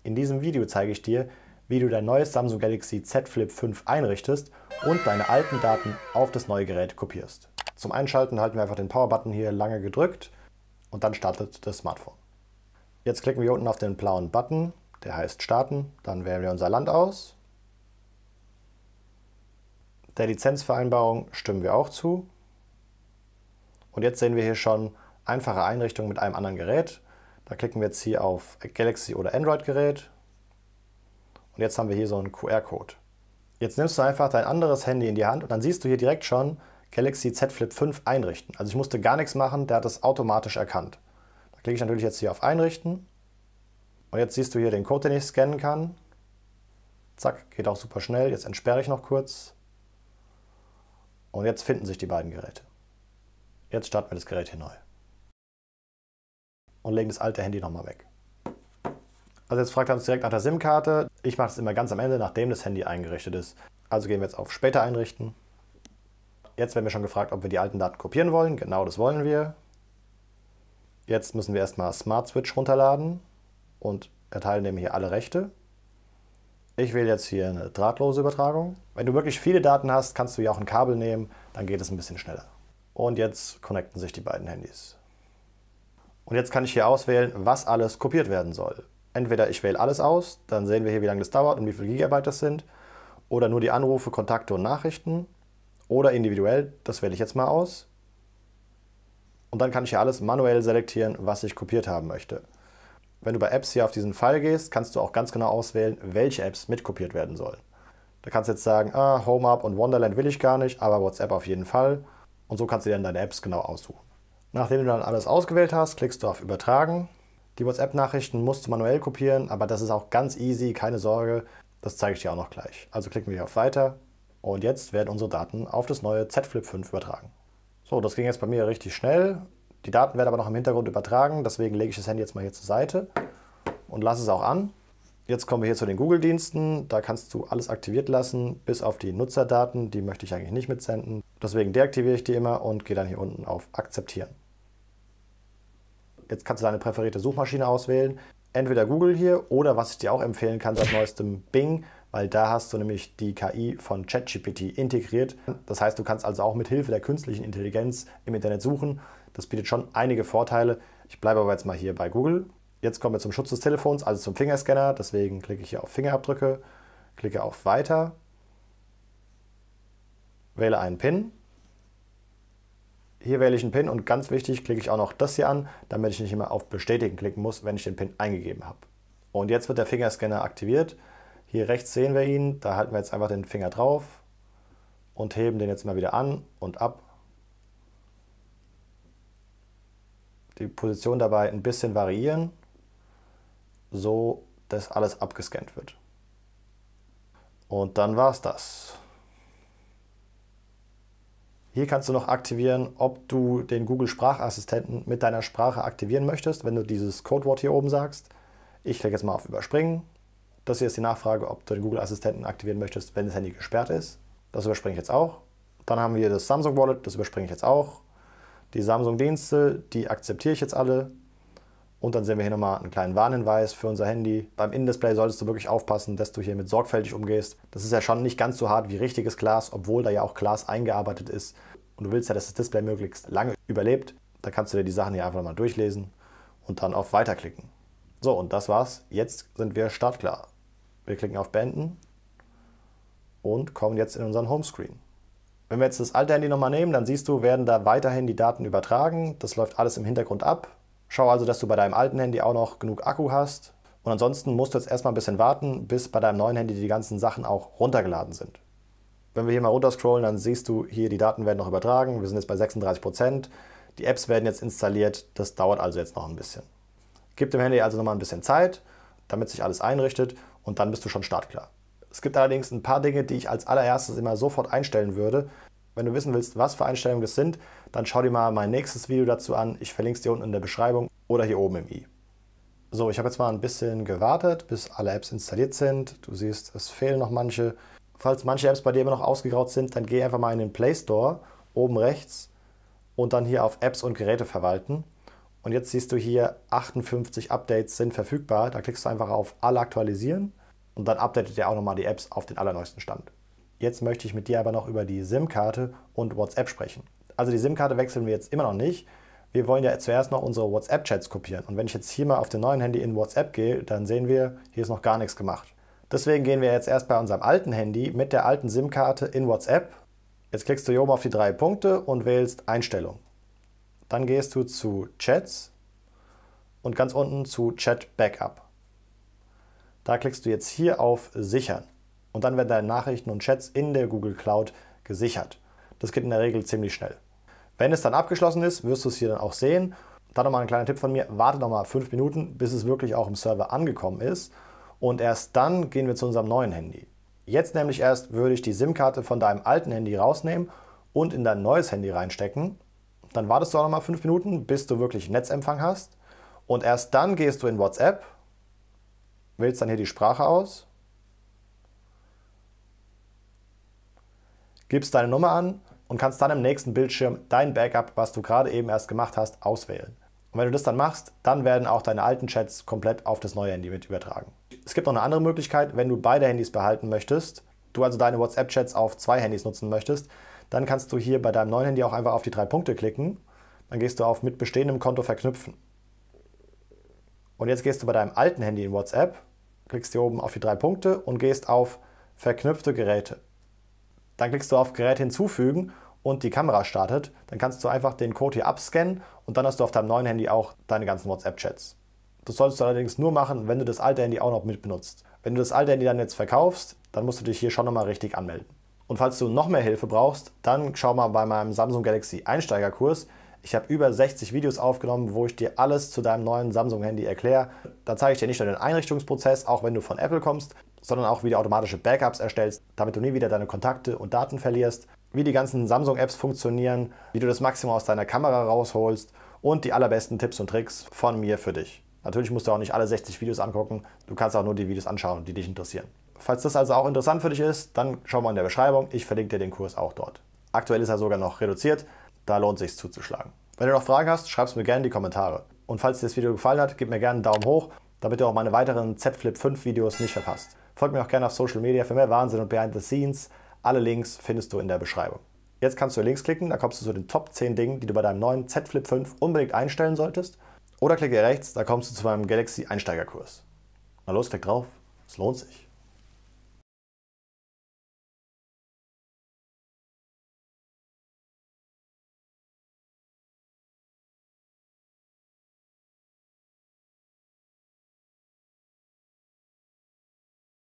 In diesem Video zeige ich dir, wie du dein neues Samsung Galaxy Z Flip 5 einrichtest und deine alten Daten auf das neue Gerät kopierst. Zum Einschalten halten wir einfach den Power-Button hier lange gedrückt und dann startet das Smartphone. Jetzt klicken wir unten auf den blauen Button, der heißt Starten, dann wählen wir unser Land aus. Der Lizenzvereinbarung stimmen wir auch zu. Und jetzt sehen wir hier schon einfache Einrichtung mit einem anderen Gerät. Da klicken wir jetzt hier auf Galaxy oder Android-Gerät. Und jetzt haben wir hier so einen QR-Code. Jetzt nimmst du einfach dein anderes Handy in die Hand und dann siehst du hier direkt schon Galaxy Z Flip 5 einrichten. Also ich musste gar nichts machen, der hat es automatisch erkannt. Da klicke ich natürlich jetzt hier auf Einrichten. Und jetzt siehst du hier den Code, den ich scannen kann. Zack, geht auch super schnell. Jetzt entsperre ich noch kurz. Und jetzt finden sich die beiden Geräte. Jetzt starten wir das Gerät hier neu. Und legen das alte Handy nochmal weg. Also jetzt fragt er uns direkt nach der SIM-Karte. Ich mache das immer ganz am Ende, nachdem das Handy eingerichtet ist. Also gehen wir jetzt auf Später einrichten. Jetzt werden wir schon gefragt, ob wir die alten Daten kopieren wollen. Genau, das wollen wir. Jetzt müssen wir erstmal Smart Switch runterladen und erteilen dem hier alle Rechte. Ich wähle jetzt hier eine drahtlose Übertragung. Wenn du wirklich viele Daten hast, kannst du ja auch ein Kabel nehmen, dann geht es ein bisschen schneller. Und jetzt connecten sich die beiden Handys. Und jetzt kann ich hier auswählen, was alles kopiert werden soll. Entweder ich wähle alles aus, dann sehen wir hier, wie lange das dauert und wie viele Gigabyte das sind. Oder nur die Anrufe, Kontakte und Nachrichten. Oder individuell, das wähle ich jetzt mal aus. Und dann kann ich hier alles manuell selektieren, was ich kopiert haben möchte. Wenn du bei Apps hier auf diesen Pfeil gehst, kannst du auch ganz genau auswählen, welche Apps mitkopiert werden sollen. Da kannst du jetzt sagen, HomeUp und Wonderland will ich gar nicht, aber WhatsApp auf jeden Fall. Und so kannst du dir dann deine Apps genau aussuchen. Nachdem du dann alles ausgewählt hast, klickst du auf Übertragen. Die WhatsApp-Nachrichten musst du manuell kopieren, aber das ist auch ganz easy, keine Sorge. Das zeige ich dir auch noch gleich. Also klicken wir hier auf Weiter und jetzt werden unsere Daten auf das neue Z Flip 5 übertragen. So, das ging jetzt bei mir richtig schnell. Die Daten werden aber noch im Hintergrund übertragen, deswegen lege ich das Handy jetzt mal hier zur Seite und lasse es auch an. Jetzt kommen wir hier zu den Google-Diensten. Da kannst du alles aktiviert lassen, bis auf die Nutzerdaten. Die möchte ich eigentlich nicht mitsenden. Deswegen deaktiviere ich die immer und gehe dann hier unten auf Akzeptieren. Jetzt kannst du deine präferierte Suchmaschine auswählen. Entweder Google hier oder, was ich dir auch empfehlen kann, seit neuestem Bing, weil da hast du nämlich die KI von ChatGPT integriert. Das heißt, du kannst also auch mit Hilfe der künstlichen Intelligenz im Internet suchen. Das bietet schon einige Vorteile. Ich bleibe aber jetzt mal hier bei Google. Jetzt kommen wir zum Schutz des Telefons, also zum Fingerscanner. Deswegen klicke ich hier auf Fingerabdrücke, klicke auf Weiter, wähle einen PIN. Hier wähle ich einen PIN und ganz wichtig, klicke ich auch noch das hier an, damit ich nicht immer auf Bestätigen klicken muss, wenn ich den PIN eingegeben habe. Und jetzt wird der Fingerscanner aktiviert. Hier rechts sehen wir ihn, da halten wir jetzt einfach den Finger drauf und heben den jetzt mal wieder an und ab. Die Position dabei ein bisschen variieren, so dass alles abgescannt wird. Und dann war es das. Hier kannst du noch aktivieren, ob du den Google Sprachassistenten mit deiner Sprache aktivieren möchtest, wenn du dieses Codewort hier oben sagst. Ich klicke jetzt mal auf Überspringen. Das hier ist die Nachfrage, ob du den Google Assistenten aktivieren möchtest, wenn das Handy gesperrt ist. Das überspringe ich jetzt auch. Dann haben wir hier das Samsung Wallet, das überspringe ich jetzt auch. Die Samsung Dienste, die akzeptiere ich jetzt alle. Und dann sehen wir hier nochmal einen kleinen Warnhinweis für unser Handy. Beim Innendisplay solltest du wirklich aufpassen, dass du hier mit sorgfältig umgehst. Das ist ja schon nicht ganz so hart wie richtiges Glas, obwohl da ja auch Glas eingearbeitet ist. Und du willst ja, dass das Display möglichst lange überlebt. Da kannst du dir die Sachen hier einfach mal durchlesen und dann auf Weiter klicken. So, und das war's. Jetzt sind wir startklar. Wir klicken auf Beenden und kommen jetzt in unseren Homescreen. Wenn wir jetzt das alte Handy nochmal nehmen, dann siehst du, werden da weiterhin die Daten übertragen. Das läuft alles im Hintergrund ab. Schau also, dass du bei deinem alten Handy auch noch genug Akku hast. Und ansonsten musst du jetzt erstmal ein bisschen warten, bis bei deinem neuen Handy die ganzen Sachen auch runtergeladen sind. Wenn wir hier mal runterscrollen, dann siehst du hier, die Daten werden noch übertragen. Wir sind jetzt bei 36%. Die Apps werden jetzt installiert. Das dauert also jetzt noch ein bisschen. Gib dem Handy also nochmal ein bisschen Zeit, damit sich alles einrichtet und dann bist du schon startklar. Es gibt allerdings ein paar Dinge, die ich als allererstes immer sofort einstellen würde. Wenn du wissen willst, was für Einstellungen das sind, dann schau dir mal mein nächstes Video dazu an. Ich verlinke es dir unten in der Beschreibung oder hier oben im i. So, ich habe jetzt mal ein bisschen gewartet, bis alle Apps installiert sind. Du siehst, es fehlen noch manche. Falls manche Apps bei dir immer noch ausgegraut sind, dann geh einfach mal in den Play Store, oben rechts, und dann hier auf Apps und Geräte verwalten. Und jetzt siehst du hier, 58 Updates sind verfügbar. Da klickst du einfach auf Alle aktualisieren und dann updatet er auch nochmal die Apps auf den allerneuesten Stand. Jetzt möchte ich mit dir aber noch über die SIM-Karte und WhatsApp sprechen. Also die SIM-Karte wechseln wir jetzt immer noch nicht. Wir wollen ja zuerst noch unsere WhatsApp-Chats kopieren. Und wenn ich jetzt hier mal auf dem neuen Handy in WhatsApp gehe, dann sehen wir, hier ist noch gar nichts gemacht. Deswegen gehen wir jetzt erst bei unserem alten Handy mit der alten SIM-Karte in WhatsApp. Jetzt klickst du hier oben auf die 3 Punkte und wählst Einstellung. Dann gehst du zu Chats und ganz unten zu Chat Backup. Da klickst du jetzt hier auf Sichern und dann werden deine Nachrichten und Chats in der Google Cloud gesichert. Das geht in der Regel ziemlich schnell. Wenn es dann abgeschlossen ist, wirst du es hier dann auch sehen. Dann nochmal ein kleiner Tipp von mir, warte nochmal 5 Minuten, bis es wirklich auch im Server angekommen ist und erst dann gehen wir zu unserem neuen Handy. Jetzt nämlich erst würde ich die SIM-Karte von deinem alten Handy rausnehmen und in dein neues Handy reinstecken. Dann wartest du auch nochmal 5 Minuten, bis du wirklich Netzempfang hast. Und erst dann gehst du in WhatsApp, wählst dann hier die Sprache aus, gibst deine Nummer an und kannst dann im nächsten Bildschirm dein Backup, was du gerade eben erst gemacht hast, auswählen. Und wenn du das dann machst, dann werden auch deine alten Chats komplett auf das neue Handy mit übertragen. Es gibt noch eine andere Möglichkeit, wenn du beide Handys behalten möchtest, du also deine WhatsApp-Chats auf 2 Handys nutzen möchtest, dann kannst du hier bei deinem neuen Handy auch einfach auf die 3 Punkte klicken. Dann gehst du auf mit bestehendem Konto verknüpfen. Und jetzt gehst du bei deinem alten Handy in WhatsApp, klickst hier oben auf die 3 Punkte und gehst auf verknüpfte Geräte. Dann klickst du auf Gerät hinzufügen und die Kamera startet. Dann kannst du einfach den Code hier abscannen und dann hast du auf deinem neuen Handy auch deine ganzen WhatsApp-Chats. Das solltest du allerdings nur machen, wenn du das alte Handy auch noch mit benutzt. Wenn du das alte Handy dann jetzt verkaufst, dann musst du dich hier schon nochmal richtig anmelden. Und falls du noch mehr Hilfe brauchst, dann schau mal bei meinem Samsung Galaxy Einsteigerkurs. Ich habe über 60 Videos aufgenommen, wo ich dir alles zu deinem neuen Samsung-Handy erkläre. Da zeige ich dir nicht nur den Einrichtungsprozess, auch wenn du von Apple kommst, sondern auch, wie du automatische Backups erstellst, damit du nie wieder deine Kontakte und Daten verlierst, wie die ganzen Samsung-Apps funktionieren, wie du das Maximum aus deiner Kamera rausholst und die allerbesten Tipps und Tricks von mir für dich. Natürlich musst du auch nicht alle 60 Videos angucken, du kannst auch nur die Videos anschauen, die dich interessieren. Falls das also auch interessant für dich ist, dann schau mal in der Beschreibung, ich verlinke dir den Kurs auch dort. Aktuell ist er sogar noch reduziert, da lohnt es sich zuzuschlagen. Wenn du noch Fragen hast, schreib es mir gerne in die Kommentare. Und falls dir das Video gefallen hat, gib mir gerne einen Daumen hoch, damit du auch meine weiteren Z Flip 5 Videos nicht verpasst. Folg mir auch gerne auf Social Media für mehr Wahnsinn und Behind the Scenes. Alle Links findest du in der Beschreibung. Jetzt kannst du links klicken, da kommst du zu den Top 10 Dingen, die du bei deinem neuen Z Flip 5 unbedingt einstellen solltest. Oder klicke rechts, da kommst du zu meinem Galaxy Einsteigerkurs. Na los, klick drauf, es lohnt sich.